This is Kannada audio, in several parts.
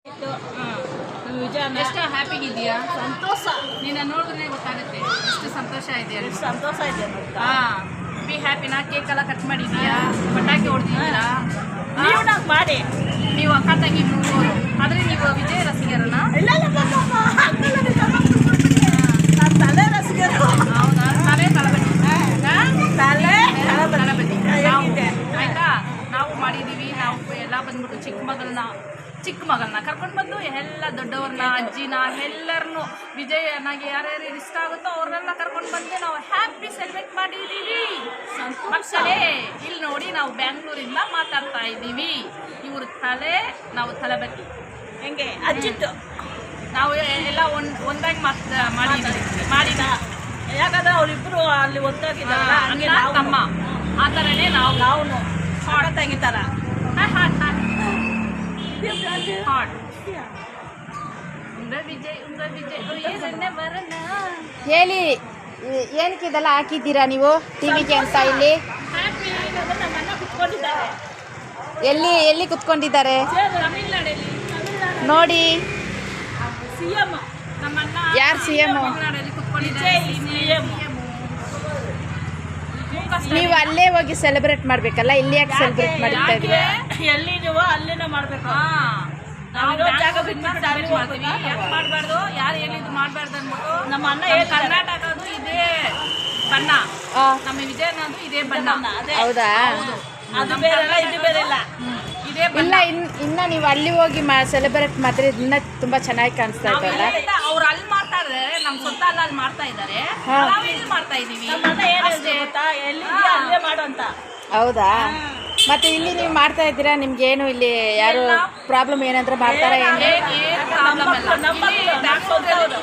ಎಷ್ಟು ಹ್ಯಾಪಿಗಿದೆಯಾ? ಸಂತೋಷ. ನಿನ್ನ ನೋಡಿದ್ರೆ ಗೊತ್ತಾಗುತ್ತೆ ಎಷ್ಟು ಸಂತೋಷ ಇದೆಯಾ. ಸಂತೋಷ ಇದೆ. ಬಿ ಹ್ಯಾಪಿನಾ? ಕೇಕ್ ಎಲ್ಲ ಕಟ್ ಮಾಡಿದೀಯಾ? ಪಟಾಕಿ ಹೊಡೆದಿದ್ದೀರಾ? ನೀವು ನಂಗೆ ಮಾಡಿ. ನೀವು ಅಕ್ಕ ತಂಗಿ ಮೂವರು. ಆದರೆ ನೀವು ವಿಜಯ ರಸಿಕರನ? ಇಲ್ಲ ತಲೆ ರಸಿಕರು. ಹೌದಾ? ತಲೆ ತಳಬದಿ. ತಲೆಬದಿ ಆಯ್ತಾ? ನಾವು ಮಾಡಿದ್ದೀವಿ. ನಾವು ಎಲ್ಲ ಬಂದ್ಬಿಟ್ಟು ಚಿಕ್ಕ ಮಗಳನ್ನ ಕರ್ಕೊಂಡು ಬಂದು ಎಲ್ಲ ದೊಡ್ಡವ್ರನ್ನ ಅಜ್ಜಿನ ಎಲ್ಲರನ್ನು ವಿಜಯನಾಗಿ ಯಾರ್ಯಾರು ಇಷ್ಟ ಆಗುತ್ತೋ ಅವ್ರನ್ನೆಲ್ಲ ಕರ್ಕೊಂಡು ಬಂದು ನಾವು ಹ್ಯಾಪಿ ಸೆಲೆಬ್ರೇಟ್ ಮಾಡಿದ್ದೀವಿ. ಮಕ್ಕಳೇ ಇಲ್ಲಿ ನೋಡಿ, ನಾವು ಬ್ಯಾಂಗ್ಳೂರಿಂದ ಮಾತಾಡ್ತಾ ಇದ್ದೀವಿ. ಇವ್ರ ತಲೆ, ನಾವು ತಲೆಬತ್ತಿ. ಹೆಂಗೆ ಅಜ್ಜಿತ್ತು ನಾವು ಎಲ್ಲ ಒಂದಾಗಿ ಮಾಡಿದ. ಯಾಕಂದ್ರೆ ಅವರಿಬ್ರು ಅಲ್ಲಿ ಒತ್ತಾಗಿದ್ದಾರಲ್ಲ, ಹಂಗೆ ನಾವು ತಮ್ಮ ಆ ಥರನೇ ನಾವು ತೆಗಿತಾರ. ಹೇಳಿ, ಏನಕ್ಕೆ ಇದೆಲ್ಲ ಹಾಕಿದ್ದೀರಾ ನೀವು ಟಿವಿಗೆ ಅಂತ? ಇಲ್ಲಿ ಎಲ್ಲಿ ಕುತ್ಕೊಂಡಿದ್ದಾರೆ ನೋಡಿ. ಯಾರು CM? ನೀವು ಅಲ್ಲೇ ಹೋಗಿ ಸೆಲೆಬ್ರೇಟ್ ಮಾಡ್ಬೇಕಲ್ಲ, ಇಲ್ಲಿ ಯಾಕೆ ಸೆಲೆಬ್ರೇಟ್ ಮಾಡ್ತಾ ಇದ್ದೀರಾ? ಎಲ್ಲಿದೀವೋ ಅಲ್ಲಿನ ಮಾಡ್ಬೇಕು. ಮಾಡಬಾರ್ದು, ಯಾರು ಹೇಳಿದ್ದು ಮಾಡಬಾರ್ದು ಅಂದ್ಬಿಟ್ಟು ನಮ್ಮ ಅಣ್ಣ ಕರ್ನಾಟಕದು ಇದೇ ಬಣ್ಣ, ನಮ್ಮ ವಿಜಯನದು ಇದೇ ಬಣ್ಣ. ಹೌದಾ? ಅದು ಬೇರೆ ಇಲ್ಲ, ಇದು ಬೇರೆ ಇಲ್ಲ. ಇದೇ ಇಲ್ಲ, ಇನ್ನ ನೀವು ಅಲ್ಲಿ ಹೋಗಿ ಸೆಲೆಬ್ರೇಟ್ ಮಾಡಿದ್ರೆ ಇನ್ನ ತುಂಬಾ ಚೆನ್ನಾಗಿ ಕಾಣಿಸ್ತಾ ಇದ್ದಲ್ಲ. ಅವ್ರು ಅಲ್ಲಿ ಮಾಡ್ತಾ ಇದ್ದಾರೆ, ನಮ್ಮ ಸ್ವಂತ ಅಲ್ಲಿ ಮಾಡ್ತಾ ಇದ್ದಾರೆ, ನಾವು ಇಲ್ಲಿ ಮಾಡ್ತಾ ಇದೀವಿ. ಅಲ್ಲೇ ಮಾಡು ಅಂತ. ಹೌದಾ? ಮತ್ತೆ ಇಲ್ಲಿ ನೀವು ಮಾಡ್ತಾ ಇದ್ದೀರಾ, ನಿಮ್ಗೆ ಏನು ಇಲ್ಲಿ ಯಾರು ಪ್ರಾಬ್ಲಮ್ ಏನಂದ್ರೆ ಮಾಡ್ತಾರ?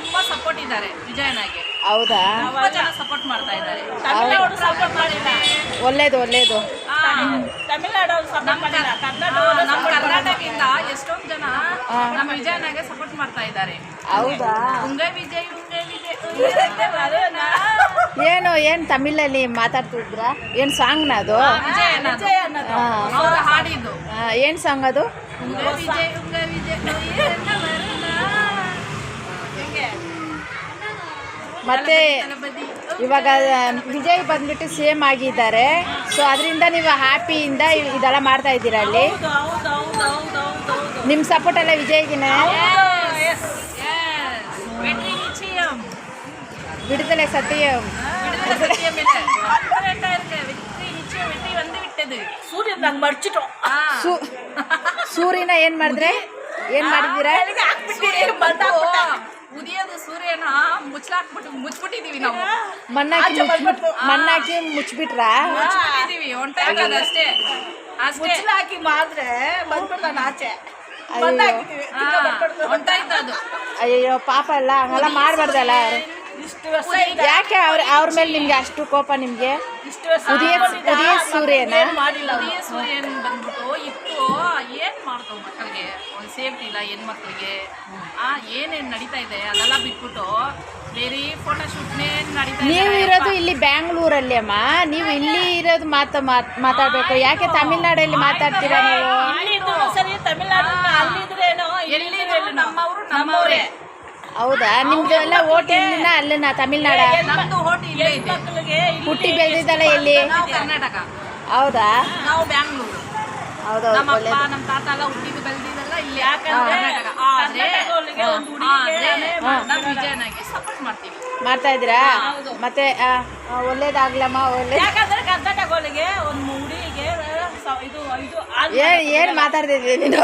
ತುಂಬಾ ಸಪೋರ್ಟ್ ಇದ್ದಾರೆ ವಿಜಯನಾಗೆ. ಹೌದಾ? ತುಂಬಾ ಜನ ಸಪೋರ್ಟ್ ಮಾಡ್ತಾ ಇದ್ದಾರೆ. ಒಳ್ಳೇದು. ತಮಿಳ್ನಾಡು ನಮ್ಮ ಕರ್ನಾಟಕದಿಂದ ಎಷ್ಟೊಂದು ಜನ ನಮ್ಮ ವಿಜಯನಾಗೆ ಸಪೋರ್ಟ್ ಮಾಡ್ತಾ ಇದ್ದಾರೆ. ಹೌದಾ? ಉಂಗ ವಿಜಯ್ ಏನು ತಮಿಳಲ್ಲಿ ಮಾತಾಡ್ತಿದ್ರ? ಏನ್ ಸಾಂಗ್ನ ಅದು? ಅವ್ರು ಹಾಡಿದ್ದು ಏನ್ ಸಾಂಗ್ ಅದು? ವಿಜಯ್ ಮತ್ತೆ ಇವಾಗ ವಿಜಯ್ ಬಂದ್ಬಿಟ್ಟು CM ಆಗಿದ್ದಾರೆ. ಸೊ ಅದರಿಂದ ನೀವು ಹ್ಯಾಪಿಯಿಂದ ಇದೆಲ್ಲ ಮಾಡ್ತಾ ಇದ್ದೀರಾ ಅಲ್ಲಿ. ನಿಮ್ಮ ಸಪೋರ್ಟ್ ಎಲ್ಲ ವಿಜಯ್ಗಿನ? விடுதலை சத்தியம். ಸೂರ್ಯನ ನಂಗೆ ಮರ್ಚಿಟ್ಟೋ. ಸೂರ್ಯನ ಏನ್ ಮಾಡಿದ್ರೆ ಏನ್ ಮಾಡಿದ್ದೀರಾ? ಉದಿಯೋದು ಸೂರ್ಯನ ಮುಚ್ಚಿಬಿಟ್ಟಿದೀವಿ ನಾವು. ಮಣ್ಣಾಕಿ ಮುಚ್ಚಿಬಿಟ್ರಾ? ಮುಚ್ಚಿಬಿಟ್ಟಿದೀವಿ ಅಷ್ಟೇ. ಹಾಕಿ ಮಾಡಿದ್ರೆ ಬಂದ್ಬಿಡ್ತಾನೆ ಆಚೆ. ಅಯ್ಯೋ ಪಾಪ ಅಲ್ಲ, ಹಂಗೆಲ್ಲ ಮಾಡಬಾರ್ದಲ್ಲ. ಯಾಕೆ ಅವ್ರ ಮೇಲೆ ನಿಮ್ಗೆ ಅಷ್ಟು ಕೋಪ? ನಿಮ್ಗೆ ಉದಯ ಸೂರ್ಯನ ಸೂರ್ಯನ್ ಬಂದ್ಬಿಟ್ಟು ಇತ್ತು. ಏನ್ ಮಾಡ್ತಾವ ಮಕ್ಕಳಿಗೆ ಒಂದು ಸೇಫ್ಟಿ ಇಲ್ಲ, ಹೆಣ್ಮಕ್ಳಿಗೆ ಏನೇನ್ ನಡೀತಾ ಇದೆ ಅದೆಲ್ಲ ಬಿಟ್ಬಿಟ್ಟು ಬೇರೆ ಫೋಟೋ ಶೂಟ್ನೇ ನಡೀತಾ. ನೀವು ಇರೋದು ಇಲ್ಲಿ ಬ್ಯಾಂಗ್ಳೂರಲ್ಲಿ ಅಮ್ಮ, ನೀವು ಇಲ್ಲಿ ಇರೋದು ಮಾತಾಡ್ಬೇಕು. ಯಾಕೆ ತಮಿಳ್ನಾಡಲ್ಲಿ ಮಾತಾಡ್ತೀರಾ ನೀವು? ಸರಿ, ತಮಿಳ್ನಾಡು ಎಲ್ಲಿದ್ರು ನಮ್ಮವ್ರೇ. ಹೌದಾ? ನಿಮ್ದು ಎಲ್ಲ ಓಟ್ ಇಲ್ಲಿನ ಅಲ್ಲಿನ ತಮಿಳ್ನಾಡ? ನಮ್ದು ಓಟ್ ಇಲ್ಲೇ ಇದೆ. ಹುಟ್ಟಿ ಬೆಳೆದಿದ್ದಲ್ಲ ಎಲ್ಲಿ? ಕರ್ನಾಟಕ. ಹೌದಾ? ನಾವು ಬ್ಯಾಂಗ್ಳೂರು. ಹೌದೌದು. ನಮ್ಮ ತಾತ ಎಲ್ಲ ಹುಟ್ಟಿದ್ದು ಬೆಳೆದಿದ್ದೆಲ್ಲ ಇಲ್ಲಿ. ನಮ್ಮ ವಿಜಯನಾಗಿ ಸಪೋರ್ಟ್ ಮಾಡ್ತೀವಿ. ಮಾಡ್ತಾ ಇದ್ದೀರಾ? ಮತ್ತೆ ಒಳ್ಳೇದಾಗ್ಲಮ್ಮ. ಯಾಕಂದ್ರೆ ಕರ್ನಾಟಕಗಳಿಗೆ ಒಂದು ಹುಡುಗಿಗೆ ಏನು ಮಾತಾಡ್ತಿದ್ದೀವಿ ನೀನು?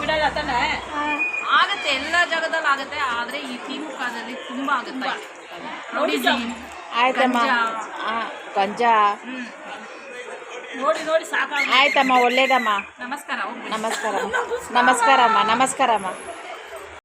ಬಿಡಲ್ಲ ತಾನೆ. ಆಗತ್ತೆ, ಎಲ್ಲ ಜಾಗದಲ್ಲಿ ಆಗತ್ತೆ, ಆದ್ರೆ ಈ ತಿಮುಖದಲ್ಲಿ ತುಂಬಾ ಆಗುತ್ತೆ. ಆಯ್ತಮ್ಮ. ಕೊಂಜಾ ನೋಡಿ ಸಾಕಾಗ. ಆಯ್ತಮ್ಮ, ಒಳ್ಳೇದಮ್ಮ. ನಮಸ್ಕಾರ. ನಮಸ್ಕಾರಮ್ಮ.